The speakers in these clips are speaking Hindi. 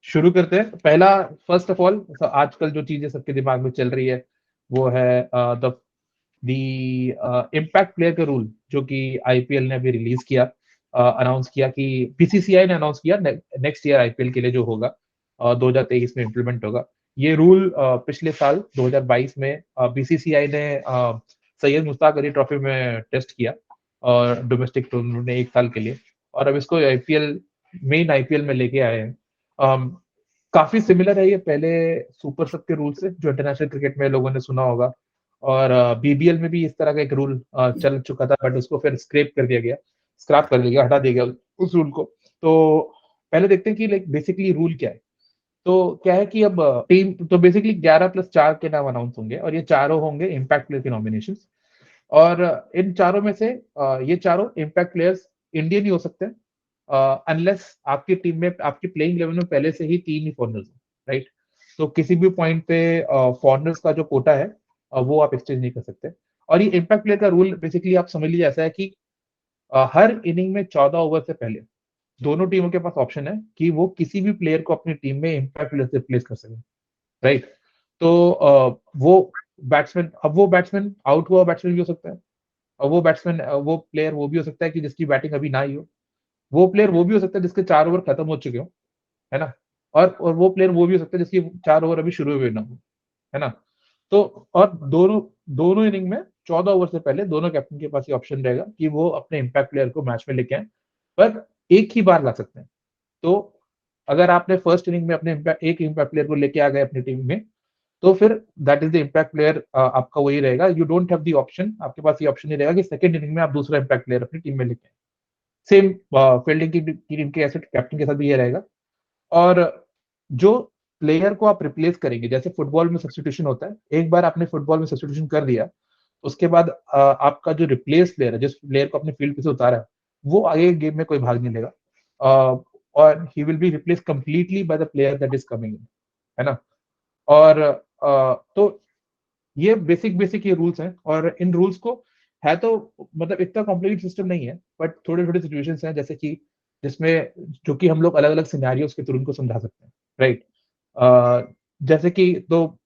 शुरू करते हैं। पहला, फर्स्ट ऑफ ऑल, आजकल जो चीजें सबके दिमाग में चल रही है वो है द इम्पैक्ट प्लेयर का रूल, जो कि आईपीएल ने अभी रिलीज किया, अनाउंस किया कि बीसीसीआई ने अनाउंस किया नेक्स्ट ईयर आईपीएल के लिए जो होगा 2023 में इम्प्लीमेंट होगा। ये रूल पिछले साल 2022 में बीसीसीआई ने सैयद मुश्ताक अली ट्रॉफी में टेस्ट किया और डोमेस्टिक टूर्नामेंट ने 1 साल के लिए, और अब इसको आईपीएल, मेन आईपीएल में लेके आए हैं। काफी सिमिलर है ये पहले सुपर सब के रूल से, जो इंटरनेशनल क्रिकेट में लोगों ने सुना होगा। और बीबीएल में भी इस तरह का एक रूल चल चुका था, बट उसको फिर स्क्रैप कर दिया गया, हटा दिया गया उस रूल को। तो पहले देखते हैं कि लाइक बेसिकली रूल क्या है। तो क्या है कि अब टीम तो बेसिकली 11+4 के नाम अनाउंस होंगे, और ये चारों होंगे इम्पैक्ट प्लेयर के नॉमिनेशन। और इन चारों में से ये चारों इम्पैक्ट प्लेयर्स इंडियन ही हो सकते हैं, अनलेस आपकी टीम में, आपकी प्लेइंग इलेवन में पहले से ही 3 ही फॉरनर्स हैं, राइट। तो किसी भी पॉइंट पे फॉरनर्स का जो कोटा है वो आप एक्सचेंज नहीं कर सकते। और ये इम्पैक्ट प्लेयर का रूल बेसिकली आप समझ लीजिए ऐसा है कि हर इनिंग में 14 ओवर से पहले दोनों टीमों के पास ऑप्शन है कि वो किसी भी प्लेयर को अपनी टीम में इम्पैक्ट प्लेयर से रिप्लेस कर सके, राइट। तो वो बैट्समैन आउट हुआ बैट्समैन भी हो सकता है, और वो प्लेयर वो भी हो सकता है कि जिसकी बैटिंग अभी ना ही हो। वो प्लेयर वो भी हो सकता है जिसके 4 ओवर खत्म हो चुके हो, है ना। और वो प्लेयर वो भी हो सकता है जिसकी 4 ओवर अभी शुरू हुए ना हो, है ना। तो और दोनों दोनों इनिंग में 14 ओवर से पहले दोनों कैप्टन के पास ये ऑप्शन रहेगा कि वो अपने इम्पैक्ट प्लेयर को मैच में लेके आए, पर एक ही बार ला सकते हैं। तो अगर आपने फर्स्ट इनिंग में एक इम्पैक्ट प्लेयर को लेके आ गए अपनी टीम में, तो फिर that is the impact player, आपका वही रहेगा। You don't have the option, आपके पास ये ऑप्शन नहीं रहेगा कि सेकंड इनिंग में आप दूसरा इम्पैक्ट प्लेयर अपनी टीम में लेके आए। सेम फील्डिंग की टीम के ऐसे कैप्टन के साथ भी ये रहेगा। और जो प्लेयर को आप रिप्लेस करेंगे, जैसे फुटबॉल में सब्स्टिट्यूशन होता है, एक बार आपने फुटबॉल में सब्स्टिट्यूशन कर दिया, उसके बाद आपका जो रिप्लेस प्लेयर है, जिस प्लेयर को अपने फील्ड पे से उतारा है, वो आगे गेम में कोई भाग नहीं लेगा, और he will be replace completely by the player that is coming in, है ना। और तो ये बेसिक बेसिक ये रूल्स हैं, और इन रूल्स को है तो मतलब इतना कॉम्प्लिकेटेड सिस्टम नहीं है, बट थोड़े थोड़े सिचुएशंस हैं, जैसे कि जिसमें जो कि हम लोग अलग अलग सिनेरियोस के थ्रू उनको समझा सकते हैं, राइट। जैसे कि तो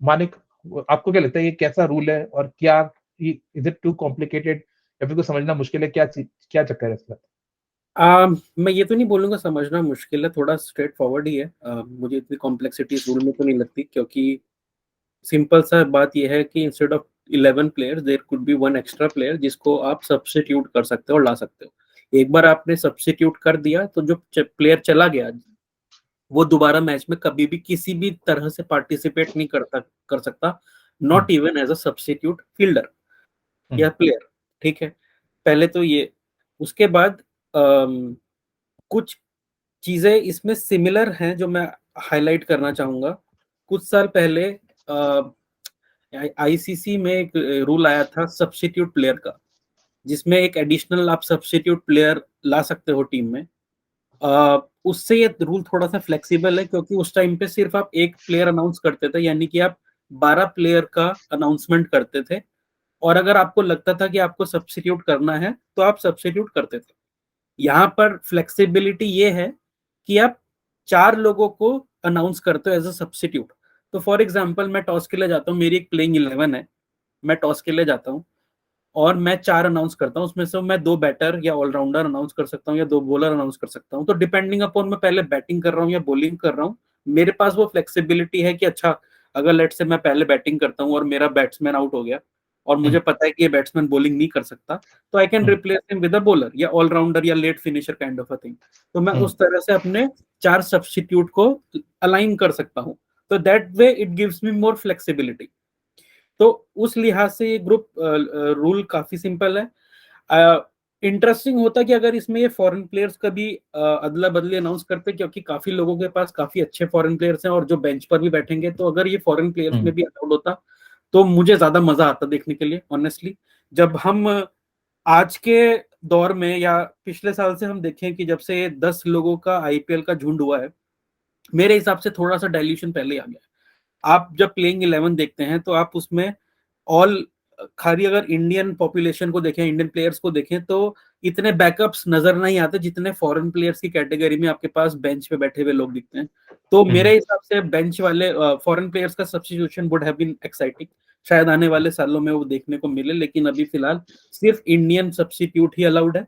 मानिक, आपको क्या लगता है ये कैसा रूल है, और क्या इज इट टू कॉम्प्लिकेटेड, या फिर को समझना मुश्किल है, क्या चक्कर है इसका? मैं ये तो नहीं बोलूंगा समझना मुश्किल है, थोड़ा स्ट्रेट फॉरवर्ड ही है। मुझे इतनी कॉम्प्लेक्सिटी इस रूल में तो नहीं लगती, क्योंकि सिंपल सा बात यह है कि instead of 11 players there could be one extra player जिसको आप सब्स्टिट्यूट कर सकते हो और ला सकते हो। एक बार आपने सब्स्टिट्यूट कर दिया तो जो प्लेयर चला गया वो दोबारा मैच में कभी भी किसी भी तरह से पार्टिसिपेट नहीं कर सकता, not even as a substitute fielder या प्लेयर। ठीक है, पहले तो ये। उसके बाद कुछ चीजें इसमें सिमिलर हैं जो मैं हाईलाइट करना चाहूंगा। कुछ साल पहले आईसीसी में एक रूल आया था सब्स्टिट्यूट प्लेयर का, जिसमें एक एडिशनल आप सब्स्टिट्यूट प्लेयर ला सकते हो टीम में। उससे ये रूल थोड़ा सा फ्लेक्सिबल है, क्योंकि उस टाइम पे सिर्फ आप एक प्लेयर अनाउंस करते थे, यानी कि आप 12 प्लेयर का अनाउंसमेंट करते थे, और अगर आपको लगता था कि आपको सब्स्टिट्यूट करना है तो आप सब्स्टिट्यूट करते थे। यहाँ पर फ्लेक्सिबिलिटी ये है कि आप 4 लोगों को अनाउंस करते हो एज अ सब्स्टिट्यूट। तो फॉर एग्जाम्पल मैं टॉस के लिए जाता हूँ, मेरी एक प्लेइंग 11 है, मैं टॉस के लिए जाता हूँ और मैं 4 अनाउंस करता हूँ। उसमें से मैं 2 बैटर या ऑलराउंडर अनाउंस कर सकता हूँ या 2 बॉलर अनाउंस कर सकता हूँ। तो डिपेंडिंग अपॉन मैं पहले बैटिंग कर रहा हूँ या बॉलिंग कर रहा हूँ, मेरे पास वो फ्लेक्सिबिलिटी है कि अच्छा, अगर लेट से मैं पहले बैटिंग करता हूँ और मेरा बैट्समैन आउट हो गया और मुझे पता है कि ये बैट्समैन बॉलिंग नहीं कर सकता, तो I can replace him with a bowler या ऑलराउंडर या late finisher kind of a thing. तो मैं उस तरह से अपने 4 सब्स्टिट्यूट को अलाइन कर सकता हूँ। तो that way it gives me more flexibility. तो उस लिहाज से ये ग्रुप रूल काफी सिंपल है। इंटरेस्टिंग होता कि अगर इसमें ये फॉरेन प्लेयर्स का भी अदला बदली अनाउंस करते, क्योंकि काफी लोगों के पास काफी अच्छे फॉरेन प्लेयर्स हैं और जो बेंच पर भी बैठेंगे, तो अगर ये फॉरेन प्लेयर्स में भी अलाउड होता तो मुझे ज्यादा मजा आता देखने के लिए ऑनेस्टली। जब हम आज के दौर में या पिछले साल से हम देखें कि जब से 10 लोगों का आईपीएल का झुंड हुआ है, मेरे हिसाब से थोड़ा सा डाइल्यूशन पहले आ गया। आप जब प्लेइंग 11 देखते हैं तो आप उसमें ऑल खाली अगर इंडियन पॉपुलेशन को देखें, इंडियन प्लेयर्स को देखें, तो इतने बैकअप्स नजर नहीं आते जितने फॉरेन प्लेयर्स की कैटेगरी में आपके पास बेंच पे बैठे हुए लोग दिखते हैं। तो मेरे हिसाब से बेंच वाले फॉरेन प्लेयर्स का substitution would have been exciting, शायद आने वाले सालों में वो देखने को मिले, लेकिन अभी फिलहाल सिर्फ इंडियन सब्स्टिट्यूट ही अलाउड है।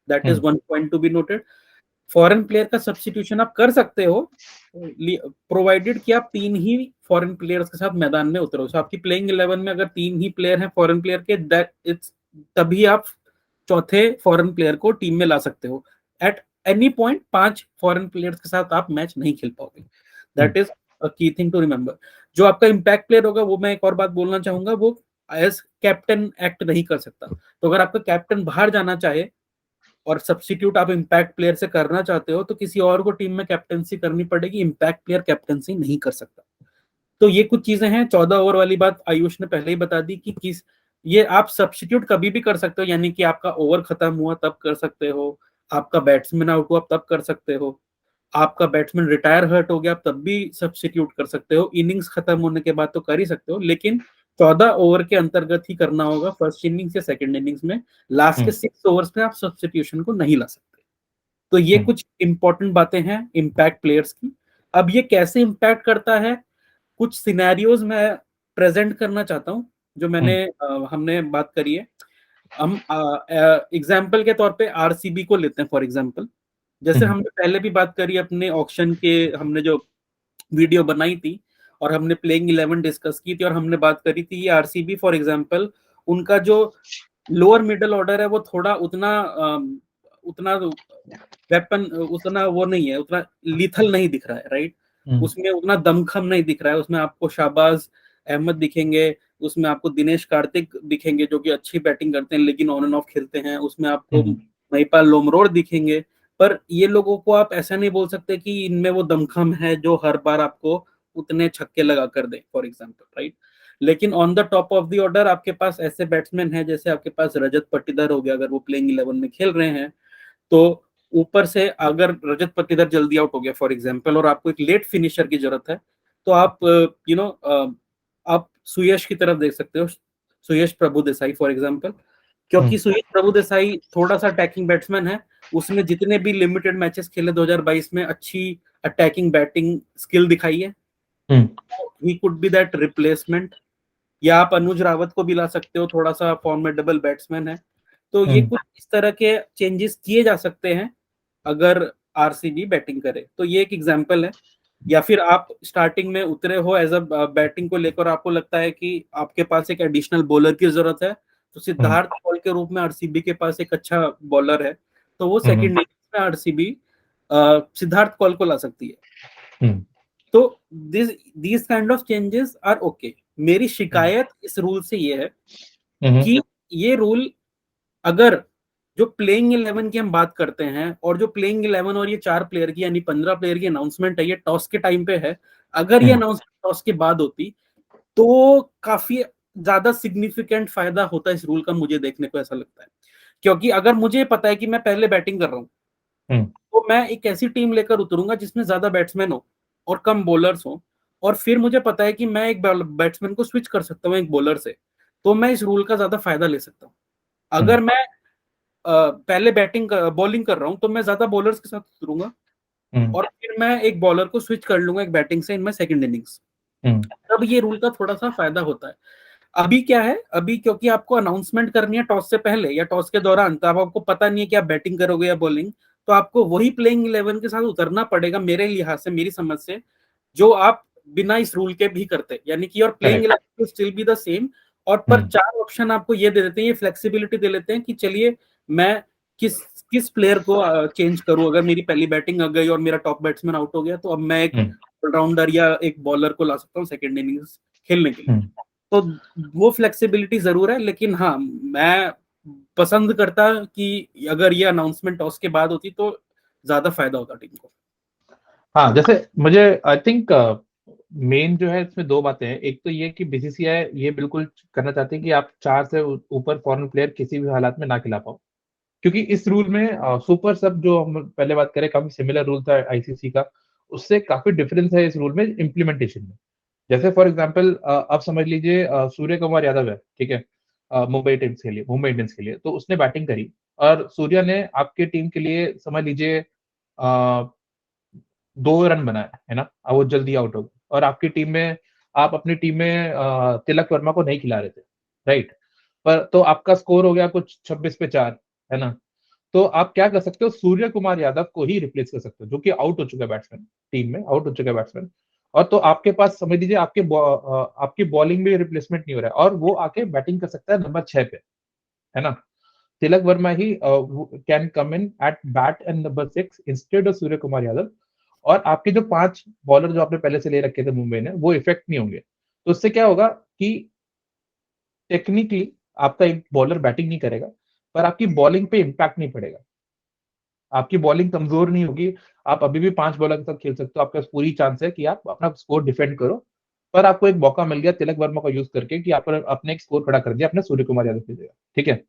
That is one point to be noted. Foreign player का सब्स्टिट्यूशन आप कर सकते हो प्रोवाइडेड कि आप 3 ही फॉरेन प्लेयर्स के साथ मैदान में उतरो। So, आपकी प्लेइंग 11 में अगर 3 ही प्लेयर हैं फॉरेन प्लेयर के, दैट इट्स तभी आप चौथे फॉरेन प्लेयर को टीम में ला सकते हो। At any point 5 foreign players के साथ आप मैच नहीं खेल पाओगे। That is a key thing to remember. जो आपका इम्पैक्ट प्लेयर होगा, वो मैं एक और बात बोलना चाहूंगा, वो एज कैप्टन एक्ट नहीं कर सकता। तो अगर आपका कैप्टन बाहर जाना चाहे और सब्स्टिट्यूट आप इम्पैक्ट प्लेयर से करना चाहते हो, तो किसी और को टीम में कैप्टनसी करनी पड़ेगी, इम्पैक्ट प्लेयर कैप्टनसी नहीं कर सकता। तो ये कुछ चीजें हैं। 14 ओवर वाली बात आयुष ने पहले ही बता दी कि किस ये आप सब्स्टिट्यूट कभी भी कर सकते हो, यानी कि आपका ओवर खत्म हुआ तब कर सकते हो, आपका बैट्समैन आउट हुआ तब कर सकते हो, आपका बैट्समैन रिटायर हर्ट हो गया तब भी सब्स्टिट्यूट कर सकते हो, इनिंग्स खत्म होने के बाद तो कर ही सकते हो, लेकिन 14 ओवर के अंतर्गत ही करना होगा, फर्स्ट इनिंग्स या सेकंड इनिंग्स में। लास्ट के 6 ओवर्स में आप सब्स्टिट्यूशन को नहीं ला सकते। तो ये कुछ इंपॉर्टेंट बातें हैं इम्पैक्ट प्लेयर्स की। अब ये कैसे इम्पैक्ट करता है, कुछ सिनेरियोज मैं प्रेजेंट करना चाहता हूं जो हमने बात करी है। हम एग्जाम्पल के तौर पे आरसीबी को लेते हैं फॉर एग्जाम्पल। जैसे हमने पहले भी बात करी अपने ऑक्शन के, हमने जो वीडियो बनाई थी और हमने प्लेइंग 11 डिस्कस की थी और हमने बात करी थी आरसीबी फॉर एग्जाम्पल, उनका जो लोअर मिडल ऑर्डर है वो थोड़ा उतना वेपन उतना वो नहीं है, उतना लीथल नहीं दिख रहा है, राइट। उसमें उतना दमखम नहीं दिख रहा है। उसमें आपको शाहबाज अहमद दिखेंगे, उसमें आपको दिनेश कार्तिक दिखेंगे जो कि अच्छी बैटिंग करते हैं लेकिन ऑन एंड ऑफ खेलते हैं, उसमें आपको महिपाल लोमरोड दिखेंगे। पर ये लोगों को आप ऐसा नहीं बोल सकते कि इनमें वो दमखम है जो हर बार आपको उतने छक्के लगा कर दे फॉर एग्जाम्पल, राइट। लेकिन on the top of the order आपके पास ऐसे बैट्समैन हैं, जैसे आपके पास रजत पाटीदार हो गया, अगर वो प्लेइंग 11 में खेल रहे हैं तो ऊपर से अगर रजत पाटीदार जल्दी आउट हो गया फॉर एग्जाम्पल और आपको एक लेट फिनिशर की जरूरत है, तो आप आप सुयश की तरफ देख सकते हो, सुयश प्रभु देसाई फॉर एग्जाम्पल। क्योंकि सुयश प्रभु देसाई थोड़ा सा अटैकिंग बैट्समैन है, उसने जितने भी लिमिटेड मैचेस खेले 2022 में अच्छी अटैकिंग बैटिंग स्किल दिखाई है। He could be that replacement. या आप अनुज रावत को भी ला सकते हो, थोड़ा सा फॉर्मेडेबल बैट्समैन है। तो ये कुछ इस तरह के चेंजेस किए जा सकते हैं अगर आरसीबी बैटिंग करे, तो ये एक एग्जांपल है। या फिर आप स्टार्टिंग में उतरे हो एज अ बैटिंग को लेकर, आपको लगता है कि आपके पास एक एडिशनल बॉलर की जरूरत है, तो सिद्धार्थ कौल के रूप में आरसीबी के पास एक अच्छा बॉलर है, तो वो सेकंड इनिंग्स में आरसीबी सिद्धार्थ कौल को ला सकती है। तो this kind of changes are okay. मेरी शिकायत इस रूल से ये है कि ये रूल, अगर जो प्लेइंग 11 की हम बात करते हैं और जो प्लेइंग 11 और ये 4 प्लेयर की यानी 15 प्लेयर की अनाउंसमेंट है, ये टॉस के टाइम पे है। अगर ये अनाउंसमेंट टॉस के बाद होती तो काफी ज्यादा सिग्निफिकेंट फायदा होता है इस रूल का, मुझे देखने को ऐसा लगता है। क्योंकि अगर मुझे पता है कि मैं पहले बैटिंग कर रहा हूँ तो मैं एक ऐसी टीम लेकर उतरूंगा जिसमें ज्यादा बैट्समैन हो और कम बॉलर्स हो, और फिर मुझे पता है कि मैं एक बैट्समैन को स्विच कर सकता हूँ एक बॉलर से, तो मैं इस रूल का ज्यादा फायदा ले सकता हूँ। अगर मैं पहले बॉलिंग कर रहा हूं तो मैं ज्यादा बॉलर्स के साथ उतरूंगा और फिर मैं एक बॉलर को स्विच कर लूंगा एक बैटिंग से इन माय सेकंड इनिंग्स। तब ये रूल का थोड़ा सा फायदा होता है। अभी क्या है, अभी क्योंकि आपको अनाउंसमेंट करनी है टॉस से पहले या टॉस के दौरान, तब आपको पता नहीं है कि आप बैटिंग करोगे या बॉलिंग, तो आपको वही प्लेइंग 11 के साथ उतरना पड़ेगा मेरे लिहाज से, मेरी समझ से, जो आप बिना इस रूल के भी करते, यानी कि your playing 11 will still be the same. और पर 4 ऑप्शन आपको ये दे देते हैं, ये फ्लेक्सिबिलिटी दे लेते हैं कि चलिए मैं किस प्लेयर को चेंज करूं। अगर मेरी पहली बैटिंग आ गई और मेरा टॉप बैट्समैन आउट हो गया, तो अब मैं एक ऑलराउंडर या एक बॉलर को ला सकता हूँ सेकंड इनिंग्स खेलने के लिए। तो वो फ्लेक्सिबिलिटी जरूर है, लेकिन हाँ, मैं पसंद करता कि अगर ये अनाउंसमेंट टॉस के बाद होती तो ज्यादा फायदा होता टीम को। हाँ, जैसे मुझे आई थिंक मेन जो है इसमें 2 बातें हैं। एक तो ये कि बीसीसीआई ये बिल्कुल करना चाहते हैं कि आप 4 से ऊपर फॉरेन प्लेयर किसी भी हालात में ना खिला पाओ, क्योंकि इस रूल में सुपर सब जो हम पहले बात करें काफी सिमिलर रूल था आईसीसी का, उससे काफी डिफरेंस है इस रूल में इम्प्लीमेंटेशन में। जैसे फॉर एग्जांपल आप समझ लीजिए सूर्य कुमार यादव है, ठीक है, मुंबई इंडियंस के लिए तो उसने बैटिंग करी और सूर्या ने आपके टीम के लिए समझ लीजिए 2 रन बनाया है ना, और वो जल्दी आउट हो गए, और आपकी टीम में, आप अपनी टीम में तिलक वर्मा को नहीं खिला रहे थे, राइट? पर तो आपका स्कोर हो गया कुछ 26 पे 4, है ना? तो आप क्या कर सकते हो, सूर्य कुमार यादव को ही रिप्लेस कर सकते हो, जो कि आउट हो चुका है बैट्समैन, टीम में आउट हो चुका है बैट्समैन। और तो आपके पास समझ लीजिए आपकी बॉलिंग में रिप्लेसमेंट नहीं हो रहा है, और वो आके बैटिंग कर सकता है नंबर 6 पे, है ना? Tilak Varma he can come in at bat and number 6 instead of Suryakumar Yadav. और आपके जो 5 बॉलर जो आपने पहले से ले रखे थे मुंबई ने, वो इफेक्ट नहीं होंगे। तो उससे क्या होगा कि टेक्निकली आपका एक बॉलर बैटिंग नहीं करेगा, पर आपकी बॉलिंग पे इम्पैक्ट नहीं पड़ेगा, आपकी बॉलिंग कमजोर नहीं होगी। आप अभी भी 5 बॉलर के साथ खेल सकते हो, आपके पास पूरी चांस है कि आप अपना स्कोर डिफेंड करो। पर आपको एक मौका मिल गया तिलक वर्मा का यूज करके कि आप अपने एक स्कोर खड़ा कर दिया अपने सूर्य कुमार यादव की जगह, ठीक है?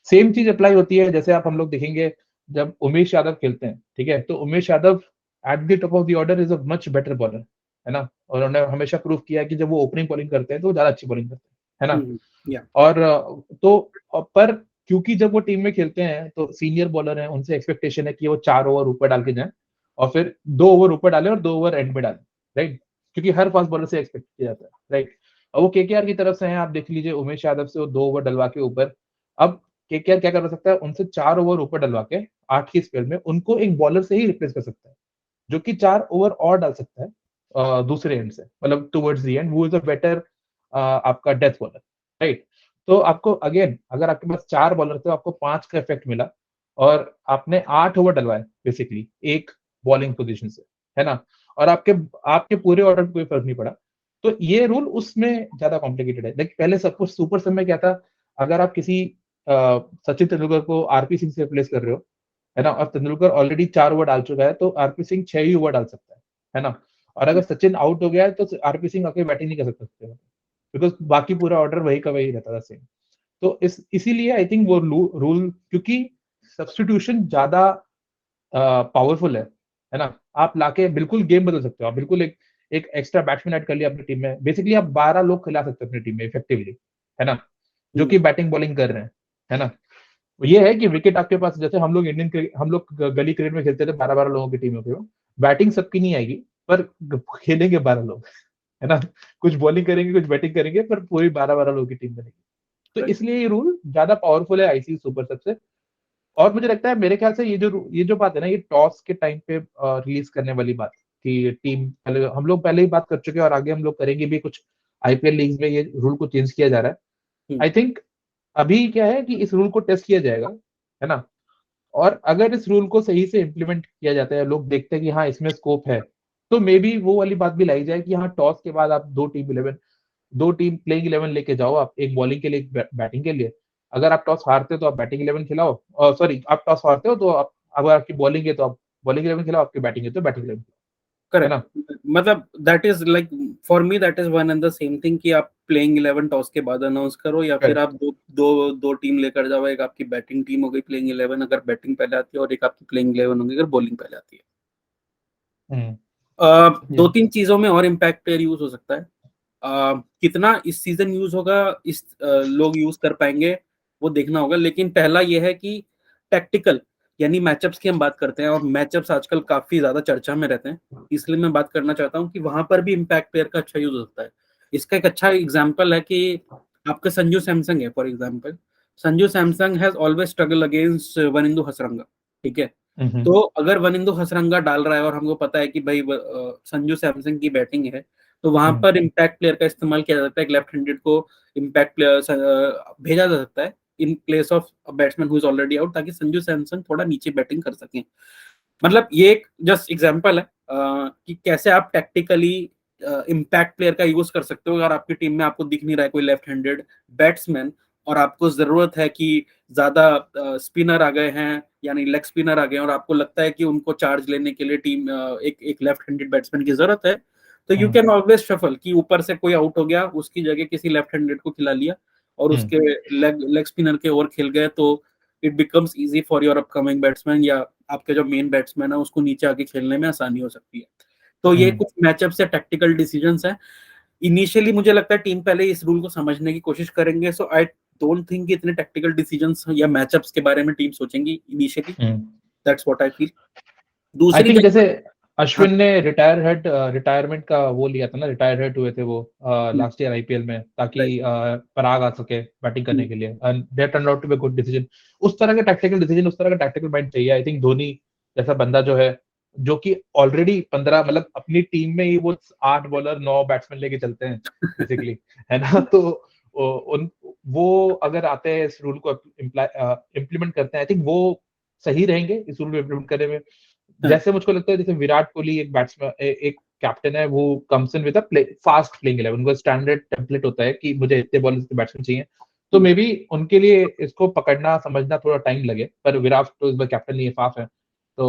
सेम चीज अप्लाई होती है, जैसे आप हम लोग देखेंगे जब उमेश यादव खेलते हैं, ठीक है? तो Umesh Yadav at the top of the order is a much better bowler, है ना? और उन्होंने हमेशा प्रूव किया है कि जब वो ओपनिंग बॉलिंग करते हैं तो वो ज्यादा अच्छी बॉलिंग करते हैं, है ना? या और पर क्योंकि जब वो टीम में खेलते हैं तो सीनियर बॉलर हैं, उनसे एक्सपेक्टेशन है कि वो 4 ओवर ऊपर डाल के जाएं, और फिर 2 ओवर ऊपर डालें और 2 ओवर एंड में डालें, राइट? क्योंकि हर फास्ट बॉलर से एक्सपेक्ट किया जाता है, राइट? और वो केकेआर की तरफ से हैं, आप देख लीजिए उमेश यादव से वो 2 ओवर डलवा के ऊपर। अब केकेआर क्या कर सकता है, उनसे 4 ओवर ऊपर डलवा के 8 की स्पेल में उनको एक बॉलर से ही रिप्लेस कर सकता है, जो कि 4 ओवर और डाल सकता है दूसरे एंड से, मतलब टुवर्ड्स द एंड, वो इज अ बेटर आपका डेथ बॉलर, राइट? तो आपको अगेन, अगर आपके पास 4 बॉलर थे, आपको 5 का इफेक्ट मिला, और आपने 8 ओवर डलवाए बेसिकली एक बॉलिंग पोजीशन से, है ना? और आपके आपके पूरे ऑर्डर पे कोई फर्क नहीं पड़ा। तो ये रूल उसमें ज्यादा कॉम्प्लिकेटेड है, लेकिन पहले सब कुछ सुपर सब में क्या था, अगर आप किसी सचिन तेंदुलकर को आरपी सिंह से रिप्लेस कर रहे हो, है ना, और तेंदुलकर ऑलरेडी 4 ओवर डाल चुका है, तो आरपी सिंह 6 ही ओवर डाल सकता है ना? और अगर सचिन आउट हो गया है तो आरपी सिंह आके बैटिंग नहीं कर सकते, बिकॉज बाकी पूरा ऑर्डर वही का वही रहता था सेम। तो इसीलिए आई थिंक वो रूल, क्योंकि सब्सटीट्यूशन ज्यादा पावरफुल है ना? आप लाके बिल्कुल गेम बदल सकते हो, आप बिल्कुल एक एक एक्स्ट्रा बैट्समैन ऐड कर लिया अपनी टीम में, बेसिकली आप 12 लोग खिला सकते हो अपनी टीम में इफेक्टिवली, है ना? जो कि बैटिंग बॉलिंग कर रहे हैं, है ना? ये है कि विकेट आपके पास, जैसे हम लोग गली क्रिकेट में खेलते थे, 12-12 लोगों की टीमों के, बैटिंग सबकी नहीं आएगी, पर खेलेंगे 12 लोग, है ना? कुछ बॉलिंग करेंगे, कुछ बैटिंग करेंगे, पर पूरी 12-12 लोगों की टीम बनेगी। तो इसलिए ये रूल ज्यादा पावरफुल है आईसीसी सुपर सबसे। और मुझे लगता है, मेरे ख्याल से ये जो बात है ना, ये टॉस के टाइम पे रिलीज करने वाली बात, कि टीम पहले, हम लोग पहले ही बात कर चुके हैं और आगे हम लोग करेंगे भी, कुछ आईपीएल लीग्स में ये रूल को चेंज किया जा रहा है। आई थिंक अभी क्या है कि इस रूल को टेस्ट किया जाएगा, है ना? और अगर इस रूल को सही से इम्प्लीमेंट किया जाता है, लोग देखते हैं कि हाँ इसमें स्कोप है, तो मे बी वो वाली बात भी लाई जाए कि हाँ टॉस के बाद आप दो टीम प्लेइंग 11 लेके जाओ, आप एक बॉलिंग के लिए, एक बैटिंग के लिए। अगर आप टॉस हारते हो तो आप बैटिंग 11 खिलाओ, और सॉरी, आप टॉस हारते हो तो आप, अगर आपकी बॉलिंग है तो आप बॉलिंग 11 खिलाओ, आपकी बैटिंग है तो बैटिंग 11 खिलाओ, है करेक्ट। ना? मतलब that is like, for me that is one and the same thing कि आप प्लेइंग 11 टॉस के बाद अनाउंस करो, या फिर करेक्ट। आप दो दो दो टीम लेकर जाओ, एक आपकी बैटिंग टीम हो गई प्लेइंग 11 अगर बैटिंग पहले आती है, और एक आपकी प्लेइंग 11 होगी अगर बॉलिंग पहले आती है। हम्म। दो ये तीन चीजों में और इम्पैक्ट यूज हो सकता है। कितना इस सीजन यूज होगा, लोग यूज कर पाएंगे, वो देखना होगा। लेकिन पहला ये है कि टैक्टिकल, यानी मैचअप्स की हम बात करते हैं, और मैचअप्स आजकल काफी ज्यादा चर्चा में रहते हैं, इसलिए मैं बात करना चाहता हूँ कि वहां पर भी इम्पैक्ट प्लेयर का अच्छा यूज हो सकता है। इसका एक अच्छा एग्जाम्पल है कि आपका संजू सैमसंग है, for example. Sanju Samsung has always struggle against Wanindu Hasaranga, ठीक है? हम्म। तो अगर वनिंदु हसरंगा डाल रहा है और हमको पता है कि भाई संजू सैमसंग की बैटिंग है, तो वहां हम्म। पर इम्पैक्ट प्लेयर का इस्तेमाल किया जा सकता है। एक लेफ्ट हैंडेड को इम्पैक्ट प्लेयर भेजा जा सकता है in place of batsman who is already out, ताकि संजू सैमसन थोड़ा नीचे बैटिंग कर सकें। मतलब ये एक जस्ट एग्जांपल है कि कैसे आप टैक्टिकली इम्पैक्ट प्लेयर का यूज कर सकते हो। अगर आपकी टीम में आपको दिख नहीं रहा है कोई लेफ्ट हैंडेड बैट्समैन, और आपको जरूरत है कि ज्यादा स्पिनर आ गए हैं, यानी लेग स्पिनर आ गए हैं, और आपको लगता है कि उनको चार्ज लेने के लिए टीम एक एक लेफ्ट हैंडेड बैट्समैन की जरूरत है, तो you hmm. Can always shuffle कि ऊपर से कोई आउट हो गया, उसकी जगह किसी लेफ्ट हैंडेड को खिला लिया, और हम्म। उसके लेग स्पिनर के ओवर खेल गए, तो it becomes easy for your upcoming batsman, या आपके जो मेन बैट्समैन है उसको नीचे आके खेलने में आसानी हो सकती है। तो ये हम्म। कुछ मैचअप से टैक्टिकल डिसीजंस हैं। इनिशियली मुझे लगता है टीम पहले इस रूल को समझने की कोशिश करेंगे, सो आई डोंट थिंक कि इतने टेक्निकल डिसीजंस या मैचअप्स के बारे में टीम सोचेंगी initially, that's what I feel. I दूसरी थिंक जैसे हाँ, अश्विन ने रिटायरमेंट का वो लिया था ना, रिटायर हेड हुए थे वो लास्ट ईयर आईपीएल में, ताकि राइट, पराग आ सके बैटिंग करने के लिए, and they turn out to be good decision. उस तरह के टैक्टिकल डिसीजन, उस तरह का टैक्टिकल माइंड चाहिए। आई थिंक धोनी जैसा बंदा जो है, जो कि ऑलरेडी 15 मतलब अपनी टीम में ही वो 8 बॉलर 9 बैट्समैन लेके चलते हैं बेसिकली, है ना। तो उन वो अगर आते हैं, इस रूल को इम्प्लीमेंट करते हैं, आई थिंक वो सही रहेंगे इस रूल को इम्प्लीमेंट करने में। हाँ, जैसे मुझको लगता है जैसे विराट कोहली एक बैट्समैन, एक कैप्टन है, वो comes in with a fast playing 11, उनका स्टैंडर्ड टेम्पलेट होता है कि मुझे इतने बॉल इतने बैट्समैन चाहिए। तो मे बी उनके लिए इसको पकड़ना समझना थोड़ा टाइम लगे, पर विराट तो इस बार कैप्टन नहीं है, फाफ है, तो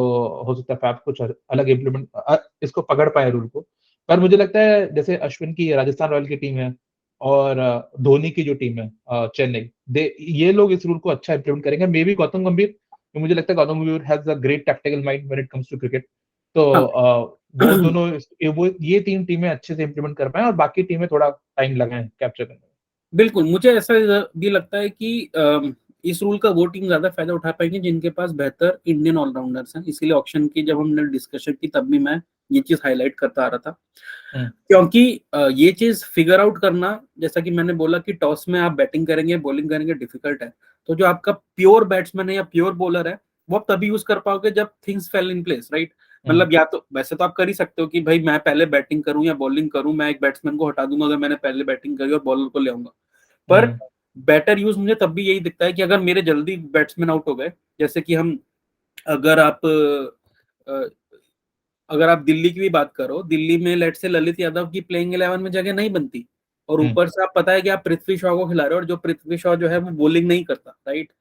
हो सकता है फाफ कुछ अलग इम्प्लीमेंट इसको पकड़ पाए रूल को। पर मुझे लगता है जैसे अश्विन की राजस्थान रॉयल की टीम है और धोनी की जो टीम है चेन्नई, दे ये लोग इस रूल को अच्छा इम्प्लीमेंट करेंगे। मे बी गौतम गंभीर, मुझे लगता है Gautam Gambhir has a great tactical mind when it comes to cricket. तो हाँ। वो दोनों वो ये 3 टीमें अच्छे से इंप्लीमेंट कर पाए और बाकी टीमें थोड़ा टाइम लगाएं कैप्चर करने में। बिल्कुल, मुझे ऐसा भी लगता है कि इस रूल का वो टीम ज्यादा फायदा उठा पाएंगे जिनके पास बेहतर इंडियन ऑलराउंडर्स हैं। इसीलिए ऑक्शन की जब हमने डिस्कशन की तब भी मैं ये चीज हाईलाइट करता आ रहा था, क्योंकि ये चीज फिगर आउट करना, जैसा कि मैंने बोला कि टॉस में आप बैटिंग करेंगे बॉलिंग करेंगे डिफिकल्ट है। तो जो आपका प्योर बैट्समैन है या प्योर बॉलर है, वो आप तभी यूज कर पाओगे जब things fail in place, right. मतलब या तो वैसे तो आप कर ही सकते हो कि भाई मैं पहले बैटिंग करूं या बॉलिंग करूं, मैं एक बैट्समैन को हटा दूंगा अगर मैंने पहले बैटिंग करी और बॉलर को ले आऊंगा। पर बेटर यूज मुझे तब भी यही दिखता है कि अगर मेरे जल्दी बैट्समैन आउट हो गए, जैसे कि हम अगर आप अ, अगर आप दिल्ली की भी बात करो, दिल्ली में लेट से ललित यादव की प्लेइंग 11 में जगह नहीं बनती, और ऊपर से आप पता है कि आप पृथ्वी शॉ को खिला रहे हो, और जो पृथ्वी शॉ जो है वो बॉलिंग नहीं करता, राइट।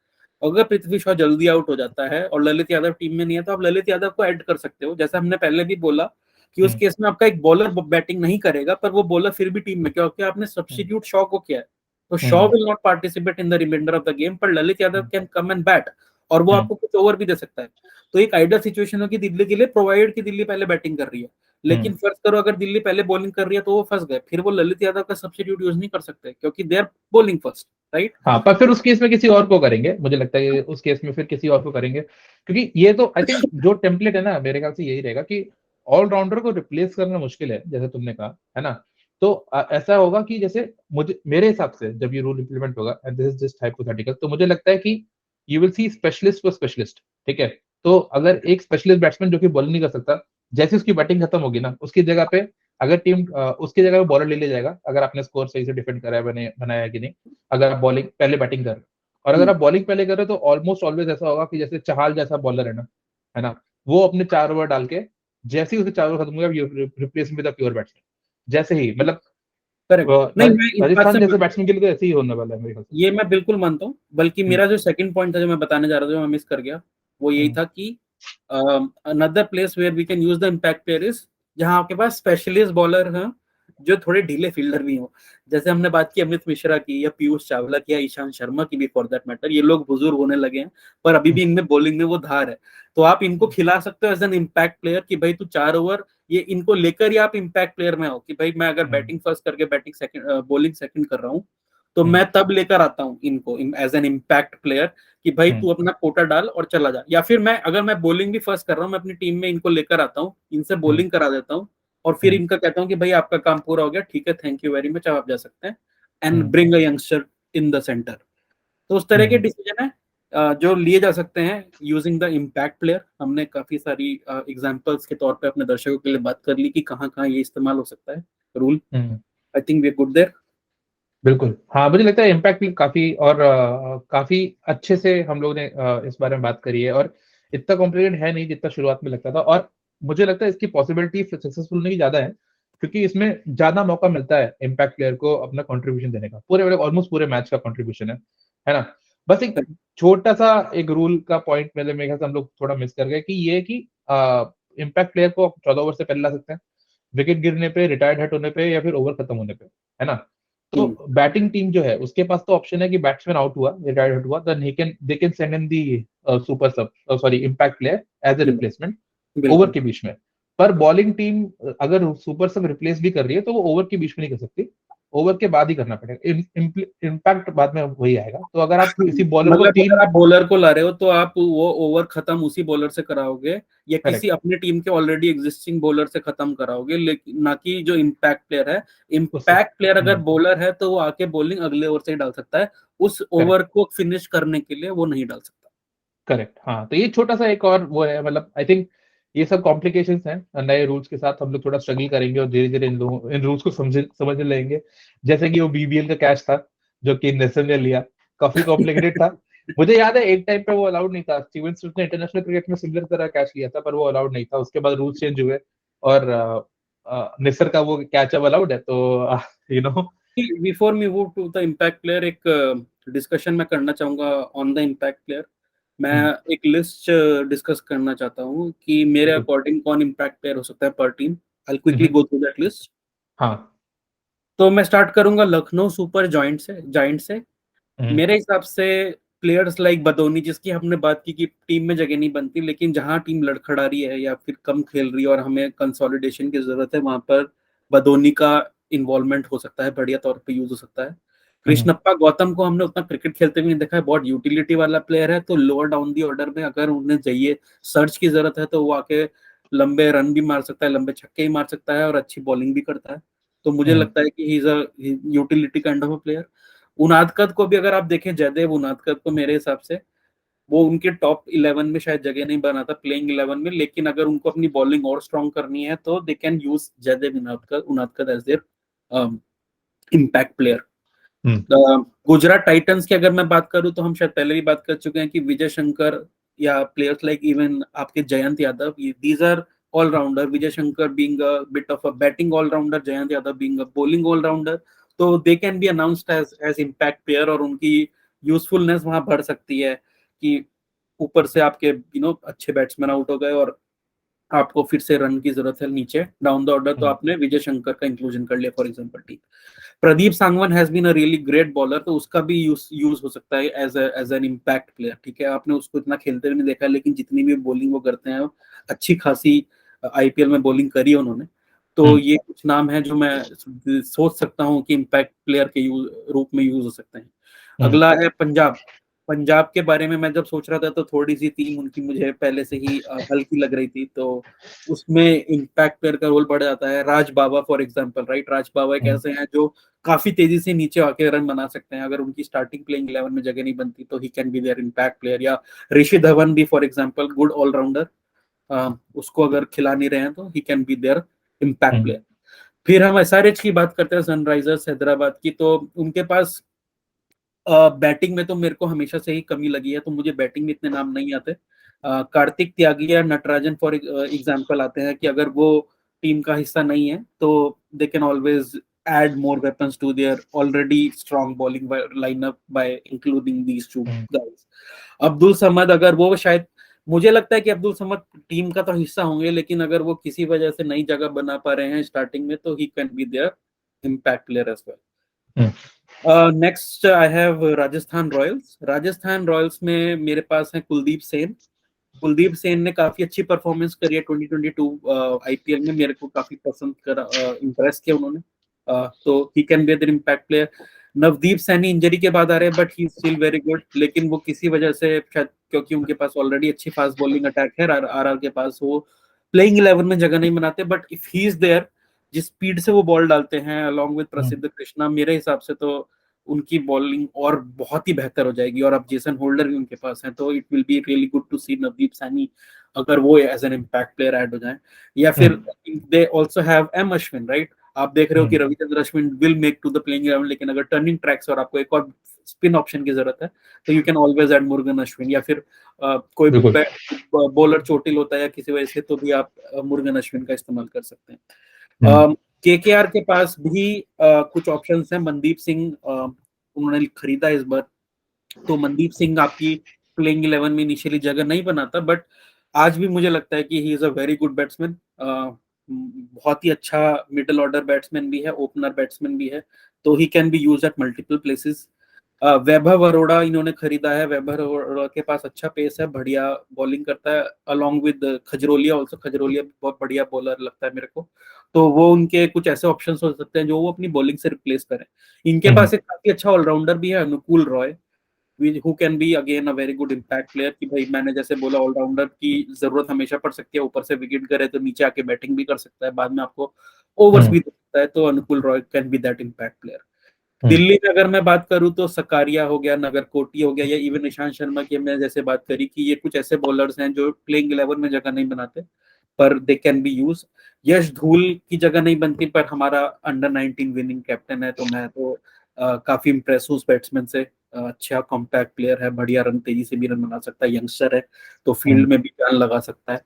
अगर पृथ्वी शॉ जल्दी आउट हो जाता है और ललित यादव टीम में नहीं है, तो आप ललित यादव को ऐड कर सकते हो। जैसा हमने पहले भी बोला कि उस केस में आपका एक बॉलर बैटिंग नहीं करेगा, पर वो बॉलर फिर भी टीम में, क्योंकि आपने सब्स्टिट्यूट शॉ को किया है। तो Shaw will not participate in the reminder of the game, पर Lalit Yadav can come and bat, और वो आपको कुछ ओवर भी दे सकता है। तो एक आइडियल सिचुएशन हो कि दिल्ली के लिए, प्रोवाइडेड कि दिल्ली पहले बैटिंग कर रही है। लेकिन फर्ज करो अगर दिल्ली पहले बॉलिंग कर रही है तो वो फंस गए, फिर वो ललित यादव का सब्स्टिट्यूट यूज नहीं कर सकते क्योंकि they are bowling first, right. हाँ, पर फिर उस केस में किसी और को करेंगे, मुझे लगता है कि उस केस में फिर किसी और को करेंगे, क्योंकि ये तो आई थिंक जो टेम्पलेट है ना, मेरे ख्याल से यही रहेगा कि ऑलराउंडर को रिप्लेस करना मुश्किल है, जैसे तुमने कहा, है ना। तो ऐसा होगा कि जैसे मुझे, मेरे हिसाब से जब ये रूल इंप्लीमेंट होगा, and this is just hypothetical, तो मुझे लगता है कि you will see specialist for specialist, ठीक है। तो अगर एक स्पेशलिस्ट बैट्समैन जो कि बॉलिंग नहीं कर सकता, जैसे उसकी बैटिंग खत्म होगी ना, उसकी जगह पे अगर टीम उसकी जगह पे बॉलर ले लिया जाएगा, अगर आपने स्कोर सही से डिफेंड करा है, बनाया है कि नहीं, अगर आप बॉलिंग पहले बैटिंग कर रहे हो, और अगर आप बॉलिंग पहले कर रहे हो, तो ऑलमोस्ट ऑलवेज ऐसा होगा कि जैसे चहाल जैसा बॉलर है ना, वो अपने 4 ओवर डाल के, जैसे ही उसके 4 ओवर खत्म हो गया, replace with a pure batsman, जैसे ही, मतलब करेक्ट। नहीं, मैं इस बात राजस्थान से जैसे बैट्समैन के लिए तो ऐसे ही होने वाला है मेरे ख्याल से। ये मैं बिल्कुल मानता हूँ, बल्कि हम्म, मेरा जो सेकंड पॉइंट था जो मैं बताने जा रहा था जो मैं मिस कर गया, वो यही हम्म, था कि another place where we can use the impact player is जहां आपके पास स्पेशलिस्ट बॉलर हैं जो थोड़े ढीले फील्डर भी हो। जैसे हमने बात की अमित मिश्रा की या पीयूष चावला की या ईशांत शर्मा की भी, फॉर दैट मैटर, ये लोग बुजुर्ग होने लगे हैं पर अभी भी इनमें बॉलिंग में वो धार है। तो आप इनको खिला सकते हो एज एन इम्पैक्ट प्लेयर कि भाई तू 4 ओवर, ये इनको लेकर ही आप इम्पैक्ट प्लेयर में आओ कि भाई मैं अगर हम्म, बैटिंग फर्स्ट करके बैटिंग सेकंड बॉलिंग सेकंड कर रहा हूँ, तो हम्म, मैं तब लेकर आता हूँ इनको एज एन इम्पैक्ट प्लेयर कि भाई हम्म, तू अपना कोटा डाल और चला जा। या फिर मैं अगर मैं बॉलिंग भी फर्स्ट कर रहा हूँ, मैं अपनी टीम में इनको लेकर आता हूँ, इनसे हम्म, बॉलिंग करा देता हूँ, और फिर इनका कहता हूँ कि भाई आपका काम पूरा हो गया, ठीक है, थैंक यू वेरी मच, आप जा सकते हैं, and hmm, bring a youngster in the centre. तो उस तरह के हम्म, डिसीजन है जो लिए जा सकते हैं यूजिंग द इम्पैक्ट प्लेयर। हमने काफी सारी एग्जांपल्स के तौर पे अपने दर्शकों के लिए बात कर ली कि कहाँ कहाँ ये इस्तेमाल हो सकता है rule. Hmm. I think we are good there. बिल्कुल, हाँ, मुझे लगता है इम्पैक्ट काफी और काफी अच्छे से हम लोग ने इस बारे में बात करी है, और इतना कॉम्प्लिकेटेड है नहीं जितना शुरुआत में लगता था। और मुझे लगता है इसकी पॉसिबिलिटी सक्सेसफुल होने की ज्यादा है, क्योंकि इसमें ज्यादा मौका मिलता है इम्पैक्ट प्लेयर को अपना कंट्रीब्यूशन देने का, पूरे मतलब ऑलमोस्ट पूरे मैच का कंट्रीब्यूशन है ना। बस एक छोटा सा एक रूल का पॉइंट मेरे ख्याल से हम लोग थोड़ा मिस कर गए, कि ये कि इम्पैक्ट प्लेयर को 14 ओवर से पहले ला सकते हैं, विकेट गिरने पे, रिटायर्ड हट होने पे, या फिर ओवर खत्म होने पे, है ना। तो बैटिंग टीम जो है उसके पास तो ऑप्शन है कि बैट्समैन आउट हुआ, रिटायर्ड हट हुआ, then he can they can send in the super sub, sorry, impact player as a replacement over बिल्कुल। के बीच में। पर बॉलिंग टीम अगर सुपर सब रिप्लेस भी कर रही है, तो वो ओवर के बीच में नहीं कर सकती, ओवर के बाद ही करना पड़ेगा, इम्पैक्ट बाद में वही आएगा। तो अगर आप किसी बॉलर को मतलब अगर 3, आप बॉलर को ला रहे हो तो आप वो ओवर खत्म उसी बॉलर से कराओगे या किसी करेक्ट, अपने टीम के ऑलरेडी एग्जिस्टिंग बॉलर से खत्म कराओगे, लेकिन ना कि जो इम्पैक्ट प्लेयर है। उससे। इम्पैक्ट प्लेयर अगर बॉलर है तो वो आके बॉलिंग अगले ओवर से ही डाल सकता है, उस ओवर करेक्ट, को फिनिश करने के लिए वो नहीं डाल सकता। करेक्ट। हाँ, तो ये छोटा सा एक और वो है, मतलब आई थिंक ये सब कॉम्प्लिकेशंस हैं नए रूल्स के साथ। हम लोग थोड़ा स्ट्रगल करेंगे और धीरे धीरे इन रूल्स को समझने लगेंगे। जैसे कि वो बीबीएल का कैच था जो कि नेल्सन ने लिया, काफी कॉम्प्लिकेटेड था। मुझे याद है एक टाइम पे वो अलाउड नहीं था, स्टीवन स्मिथ ने इंटरनेशनल क्रिकेट में सिमिलर तरह कैच लिया था, पर वो अलाउड नहीं था। उसके बाद रूल्स चेंज हुए और निसर का वो कैच अब अलाउड है, तो you know. Before me move to the impact player, एक डिस्कशन मैं करना चाहूंगा ऑन द इम्पैक्ट प्लेयर। मैं एक लिस्ट डिस्कस करना चाहता हूँ कि मेरे अकॉर्डिंग कौन इम्पैक्ट प्लेयर हो सकता है पर team. I quickly go through that list. हाँ। तो मैं स्टार्ट करूंगा लखनऊ सुपर जायंट से। मेरे हिसाब से प्लेयर्स लाइक बदोनी, जिसकी हमने बात की कि टीम में जगह नहीं बनती, लेकिन जहां टीम लड़खड़ा रही है या फिर कम खेल रही है और हमें कंसोलिडेशन की जरूरत है, वहां पर बदोनी का इन्वॉल्वमेंट हो सकता है, बढ़िया तौर पे यूज हो सकता है। कृष्णप्पा गौतम को हमने उतना क्रिकेट खेलते हुए नहीं देखा है, बहुत यूटिलिटी वाला प्लेयर है, तो लोअर डाउन दी ऑर्डर में अगर उन्हें चाहिए, सर्च की जरूरत है, तो वो आके लंबे रन भी मार सकता है, लंबे छक्के ही मार सकता है और अच्छी बॉलिंग भी करता है। तो मुझे लगता है कि he is a utility kind of a player. Unadkat को भी अगर आप देखें, जयदेव उनादकत को मेरे हिसाब से वो उनके टॉप 11 में शायद जगह नहीं बनाता प्लेइंग 11 में, लेकिन अगर उनको अपनी बॉलिंग और स्ट्रॉन्ग करनी है तो they can use Jaydev Unadkat as their impact player. Gujarat Titans की अगर मैं बात करूं तो हम शायद पहले भी बात कर चुके हैं कि विजय शंकर या प्लेयर्स लाइक इवन आपके Jayant Yadav, these are allrounder. Vijay Shankar being a bit of a batting allrounder, Jayant Yadav being a bowling allrounder, तो they can be announced as impact player और उनकी यूजफुलनेस वहां बढ़ सकती है कि ऊपर से आपके अच्छे बैट्समैन आउट हो गए और आपको फिर से रन की जरूरत है नीचे डाउन द ऑर्डर, तो आपने विजय शंकर का इंक्लूजन कर लिया for example team. Pradeep Sangwan has been a really great bowler, तो उसका भी यूज हो सकता है एज एन इम्पैक्ट प्लेयर। ठीक है, आपने उसको इतना खेलते हुए नहीं देखा, लेकिन जितनी भी बॉलिंग वो करते हैं, अच्छी खासी आईपीएल में बॉलिंग करी है उन्होंने। तो ये कुछ नाम है जो मैं सोच सकता हूँ कि इम्पैक्ट प्लेयर के रूप में यूज हो सकते हैं। अगला है पंजाब। पंजाब के बारे में मैं जब सोच रहा था तो थोड़ी सी टीम उनकी मुझे पहले से ही हल्की लग रही थी, तो उसमें इम्पैक्ट प्लेयर का रोल बढ़ जाता है। राज बाबा फॉर एग्जांपल, राइट, राज बाबा एक ऐसे हैं जो काफी तेजी से नीचे आके रन बना सकते हैं, अगर उनकी स्टार्टिंग प्लेइंग 11 में जगह नहीं बनती तो ही can be their impact player. या ऋषि धवन भी फॉर एग्जांपल, गुड ऑलराउंडर, उसको अगर खिला नहीं रहे हैं तो ही can be their impact player. फिर हम एसआरएच की बात करते हैं, सनराइजर्स हैदराबाद की, तो उनके पास बैटिंग में तो मेरे को हमेशा से ही कमी लगी है, तो मुझे बैटिंग में इतने नाम नहीं आते। कार्तिक त्यागी या नटराजन फॉर एग्जांपल आते हैं कि अगर वो टीम का हिस्सा नहीं है तो they can always add more weapons to their already strong bowling lineup by including these two guys. Abdul Samad, अगर वो शायद, मुझे लगता है कि अब्दुल समद टीम का तो हिस्सा होंगे, लेकिन अगर वो किसी वजह से नई जगह बना पा रहे हैं स्टार्टिंग में तो ही can be their impact player as well. Next I have Rajasthan Royals. Rajasthan Royals में मेरे पास है कुलदीप सेन। कुलदीप सेन ने काफी अच्छी परफॉर्मेंस करी है 2022 आईपीएल में, मेरे को काफी पसंद करा, इम्प्रेस किया उन्होंने। तो ही can be their impact player. Navdeep Saini injury के बाद आ रहे हैं but he still very good, लेकिन वो किसी वजह से शायद क्योंकि उनके पास ऑलरेडी अच्छी फास्ट बॉलिंग अटैक है आर के पास, वो प्लेइंग 11 में जगह नहीं बनाते, but if he is there, जिस स्पीड से वो बॉल डालते हैं अलॉन्ग विद प्रसिद्ध कृष्णा, मेरे हिसाब से तो उनकी बॉलिंग और बहुत ही बेहतर हो जाएगी। और अब जेसन होल्डर भी उनके पास है, तो it will be really good to see Navdeep Saini अगर वो as an impact player add हो जाए। या फिर they also have M Ashwin, right. आप देख रहे हो कि Ravichandran Ashwin will make to the playing 11, लेकिन अगर टर्निंग ट्रैक्स और आपको एक और स्पिन ऑप्शन की जरूरत है तो you can always add Murugan Ashwin. या फिर कोई बॉलर चोटिल होता है या किसी वजह से, तो भी आप मुरुगन अश्विन का इस्तेमाल कर सकते हैं। केकेआर के पास भी कुछ ऑप्शंस हैं। मनदीप सिंह उन्होंने खरीदा इस बार, तो मनदीप सिंह आपकी प्लेइंग 11 में इनिशियली जगह नहीं बनाता, बट आज भी मुझे लगता है कि he is a very good batsman. बहुत ही अच्छा मिडिल ऑर्डर बैट्समैन भी है, ओपनर बैट्समैन भी है, तो ही can be used at multiple places. Vaibhav Arora इन्होंने खरीदा है। वैभव अरोड़ा के पास अच्छा पेस है, बढ़िया बॉलिंग करता है, अलोंग विद खजरोलिया ऑल्सो। खजरोलिया बहुत बढ़िया बॉलर लगता है मेरे को। तो वो उनके कुछ ऐसे ऑप्शंस हो सकते हैं जो वो अपनी बॉलिंग से रिप्लेस करें। इनके पास एक काफी अच्छा ऑलराउंडर भी है, अनुकूल Roy, who can be again a very good impact player. कि भाई मैंने जैसे बोला, ऑलराउंडर की जरूरत हमेशा पड़ सकती है, ऊपर से विकेट करे तो नीचे आके बैटिंग भी कर सकता है, बाद में आपको ओवर्स भी दे सकता है। तो अनुकूल Roy can be that impact player. Delhi में अगर मैं बात करूं तो सकारिया हो गया, नगरकोटी हो गया, या इवन ईशांत शर्मा की हमने जैसे बात करी कि ये कुछ ऐसे बॉलर्स हैं जो प्लेइंग 11 में जगह नहीं बनाते, पर दे कैन बी यूज। यश धूल की जगह नहीं बनती, पर हमारा अंडर 19 विनिंग कैप्टन है, तो मैं तो काफी इम्प्रेस हूँ उस बैट्समैन से। अच्छा कॉम्पैक्ट प्लेयर है, बढ़िया रन, तेजी से भी रन बना सकता है, यंगस्टर है, तो फील्ड में भी जान लगा सकता है।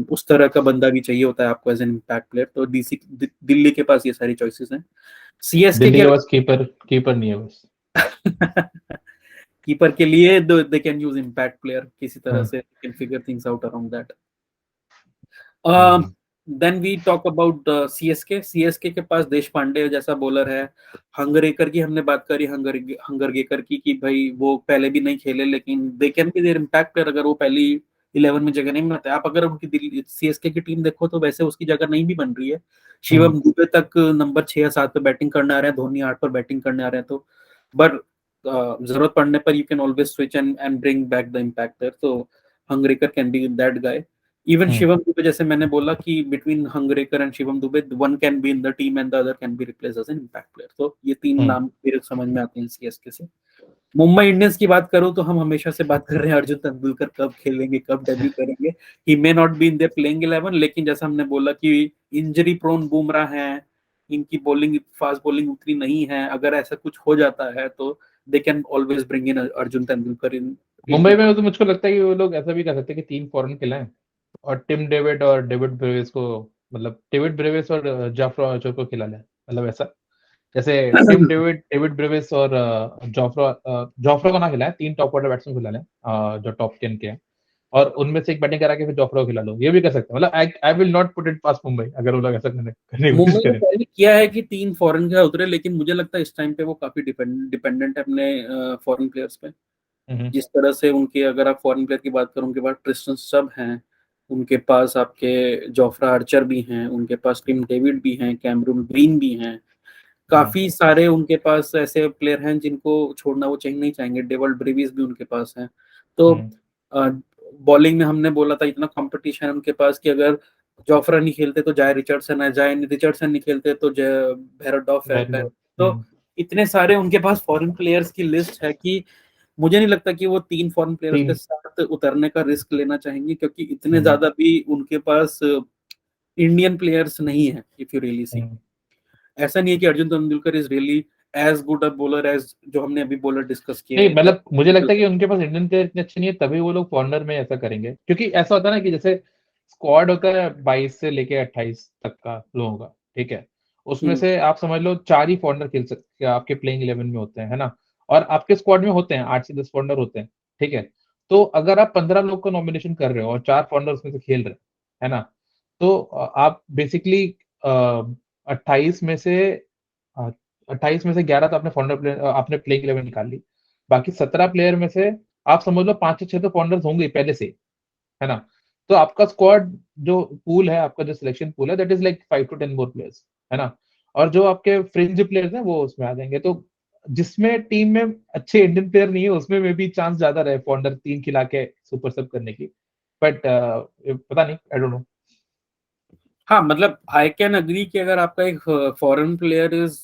उस तरह का बंदा भी चाहिए होता है आपको एज एन इम्पैक्ट प्लेयर। तो दिल्ली के पास ये सारी चॉइसेस हैं। सीएसके दिल्ली के के पास कीपर नहीं है बस। कीपर के लिए they can use impact player, किसी तरह से can figure things out around that. Then we talk about CSK. CSK के पास देश पांडे जैसा बॉलर है। हंगरेकर की हमने बात करी, हंगरगेकर की, कि भाई वो पहले भी नहीं खेले, लेकिन दे can be their impact player अगर वो पहली 11 में जगह नहीं बनाते। आप अगर उनकी दिल्ली सीएसके की टीम देखो तो वैसे उसकी जगह नहीं भी बन रही है। शिवम दुबे तक नंबर 6 या 7 पे बैटिंग करने आ रहे हैं, धोनी 8 पर बैटिंग करने आ रहे हैं। तो बट जरूरत पड़ने पर you can always switch and bring back the impactor. तो Hangargekar can be that guy. Even Shivam Dube, जैसे मैंने बोला कि between Hangargekar and Shivam Dube, one can be in the team and the other can be replace as an impact player. तो ये तीन नाम मेरे समझ में आते हैं सीएसके से। मुंबई इंडियंस की बात करूं तो हम हमेशा से बात कर रहे हैं अर्जुन तेंदुलकर कब खेलेंगे, कब डेब्यू करेंगे। He may not be in their playing 11, लेकिन जैसा हमने बोला कि इंजरी प्रोन बुमराह हैं, इनकी बॉलिंग, फास्ट बॉलिंग उतनी नहीं है। अगर ऐसा कुछ हो जाता है तो they can always bring in Arjun Tendulkar in Mumbai में तो मुझको लगता है कि वो लोग ऐसा भी कर सकते हैं कि 3 फॉरेन खिलाएं और टिम डेविड और डेविड ब्रेविस को, मतलब डेविड ब्रेविस और जाफ्रा आर्चर को खिला लें, मतलब ऐसा। जैसे टिम डेविड, डेविड ब्रेविस और जोफ्रा को ना खिलाएं, 3 टॉप ऑर्डर बैट्समैन खिला लें जो टॉप 10 के हैं, और उनमें से एक बैटिंग करा के फिर जोफ्रा को खिला लो। ये भी कर सकते हैं, मतलब I will not put it pass Mumbai अगर वो लोग ऐसा करने की कोशिश मुंबई ने करें। पहले किया है कि 3 फॉरेन का उतरे, लेकिन मुझे लगता है इस टाइम पे वो काफी डिपेंडेंट है अपने फॉरेन प्लेयर्स पे। जिस तरह से उनके, अगर आप फॉरेन प्लेयर की बात करो, उनके पास ट्रिस्टन सब हैं, उनके पास आपके जोफ्रा आर्चर भी हैं, उनके पास टिम डेविड भी हैं, कैमरून ग्रीन भी हैं, काफी सारे उनके पास ऐसे प्लेयर हैं जिनको छोड़ना वो नहीं चाहेंगे। डेवल ब्रेविस भी उनके पास हैं। तो बॉलिंग में हमने बोला था इतना कंपटीशन है उनके पास कि अगर जोफ्रा नहीं खेलते तो जाय रिचर्डसन है, जाय रिचर्डसन नहीं खेलते तो भेराडॉफ है। तो इतने सारे उनके पास फॉरेन प्लेयर्स की लिस्ट है कि मुझे नहीं लगता कि वो 3 फॉरेन प्लेयर्स के साथ उतरने का रिस्क लेना चाहेंगे, क्योंकि इतने ज्यादा भी उनके पास इंडियन प्लेयर्स नहीं है। इफ यू रियली सी, ऐसा नहीं है कि Arjun Tendulkar is really as good a bowler as जो हमने अभी बॉलर डिस्कस नहीं, किए। मतलब मुझे लगता है कि उनके पास इंडियन प्लेयर इतने अच्छे नहीं है, तभी वो लोग फॉरनर में ऐसा करेंगे। क्योंकि ऐसा होता है ना कि जैसे स्क्वाड होता है 22 से लेके 28 तक का लोगों का, ठीक है, उसमें से आप समझ लो 4 ही फॉरनर खेल सकते हैं, आपके प्लेइंग 11 में होते हैं, है ना। और आपके स्क्वाड में होते हैं 8 से 10 फॉरनर होते हैं, ठीक है। तो अगर आप 15 लोग का नॉमिनेशन कर रहे हो और 4 फॉरनर उसमें से खेल रहे हैं, है ना, तो आप बेसिकली 28 में से 28 में से 11 तो आपने फॉरनर प्लेयर, आपने प्लेइंग 11 निकाल ली। बाकी 17 प्लेयर में से आप समझ लो 5 से 6 तो फाउंडर्स होंगे ही पहले से, है ना। तो आपका स्क्वाड जो पूल है, आपका जो सिलेक्शन पूल है, that is like 5 to 10 more players, है ना। और जो आपके फ्रिंज प्लेयर्स हैं वो उसमें आ जाएंगे। तो जिसमें टीम में अच्छे इंडियन प्लेयर नहीं है उसमें में भी चांस ज्यादा रहे फाउंडर 3 खिला के सुपर सब करने की। बट पता नहीं, आई डोंट नो। हाँ, मतलब आई कैन अग्री कि अगर आपका एक फॉरेन प्लेयर इज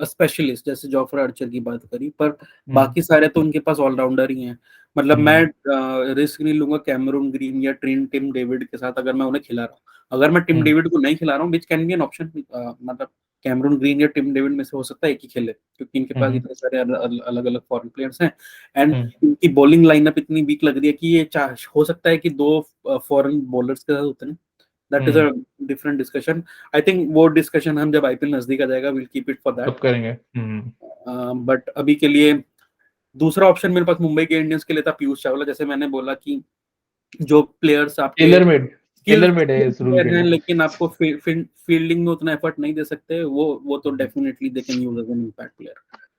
स्पेशलिस्ट, जैसे जोफ्रा आर्चर की बात करी, पर बाकी सारे तो उनके पास ऑलराउंडर ही हैं। मतलब मैं रिस्क नहीं लूंगा कैमरून ग्रीन या टिम डेविड के साथ अगर मैं उन्हें खिला रहा हूँ। अगर मैं टिम डेविड को नहीं खिला रहा हूँ, which can be an option, मतलब कैमरून ग्रीन या टिम डेविड में से हो सकता है एक ही खेले, क्योंकि इनके पास इतने सारे अलग अलग फॉरेन प्लेयर्स हैं। एंड इनकी बॉलिंग लाइनअप इतनी वीक लग रही है कि ये हो सकता है कि 2 फॉरेन बॉलर्स के साथ उतरे। That is a different discussion. I think वो डिस्कशन हम जब आईपीएल नजदीक आ जाएगा, will keep it for that. कब करेंगे। बट अभी के लिए दूसरा ऑप्शन मेरे पास मुंबई के इंडियंस के लिए था पीयूष चावला। जैसे मैंने बोला कि जो प्लेयर्स आपके tailor made, skill tailor made है इस रूल के प्लेयर हैं, लिए। लेकिन आपको फील्डिंग में उतना एफर्ट नहीं दे सकते, वो तो definitely they can use as an impact player.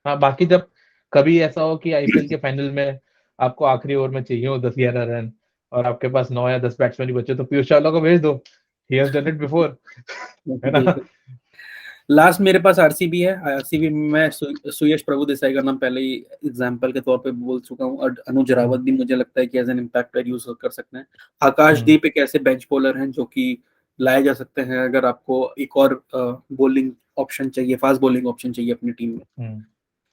हाँ, बाकी जब कभी ऐसा हो कि आईपीएल के फाइनल में आपको आखिरी ओवर में चाहिए हो 10-11 रन और आपके पास 9 या 10 बैट्समैन ही बचे, तो पीयूष चावला को भेज दो, he has done it before, है ना। बिल्कुल। लास्ट मेरे पास आरसीबी है। आरसीबी में मैं सुयश प्रभु देसाई का नाम पहले ही एग्जांपल के तौर पे बोल चुका हूँ, और अनुज रावत भी मुझे लगता है कि as an impact player use कर सकते हैं। आकाशदीप एक ऐसे बेंच बॉलर हैं जो कि लाए जा सकते हैं अगर आपको एक और बॉलिंग ऑप्शन चाहिए, फास्ट बॉलिंग ऑप्शन चाहिए अपनी टीम में।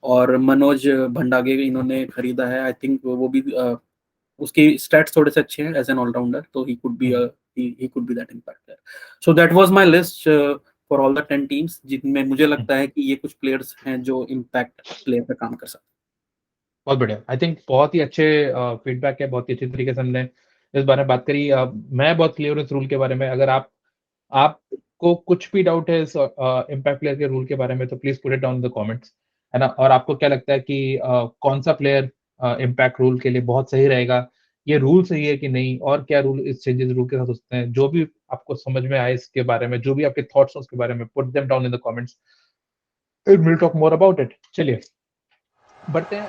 और मनोज भंडागे इन्होंने खरीदा है, आई थिंक वो भी उसके स्टैट्स थोड़े से अच्छे हैं एज एन ऑलराउंडर, तो he could be he could be that impact there. So that was my list for all the 10 teams, जिनमें मुझे लगता है कि ये कुछ प्लेयर्स हैं जो इम्पैक्ट प्लेयर पे काम कर सकते हैं। बहुत बढ़िया, आई थिंक बहुत ही अच्छे फीडबैक है, बहुत ही अच्छी तरीके से हमने इस बारे में बात करी। मैं बहुत क्लियर हूँ इस रूल के बारे में। अगर आपको कुछ भी डाउट है इस इम्पैक्ट प्लेयर के रूल के बारे में, तो please put it down in the comments, है ना। और आपको क्या लगता है कि कौन सा प्लेयर इम्पैक्ट रूल के लिए बहुत सही रहेगा, ये रूल सही है कि नहीं, और क्या रूल इस चेंजेस रूल के साथ हो सकते हैं, जो भी आपको समझ में आए इसके बारे में, जो भी आपके थॉट्स हैं उसके बारे में, put them down in the comments, will talk more about it. चलिए बढ़ते हैं।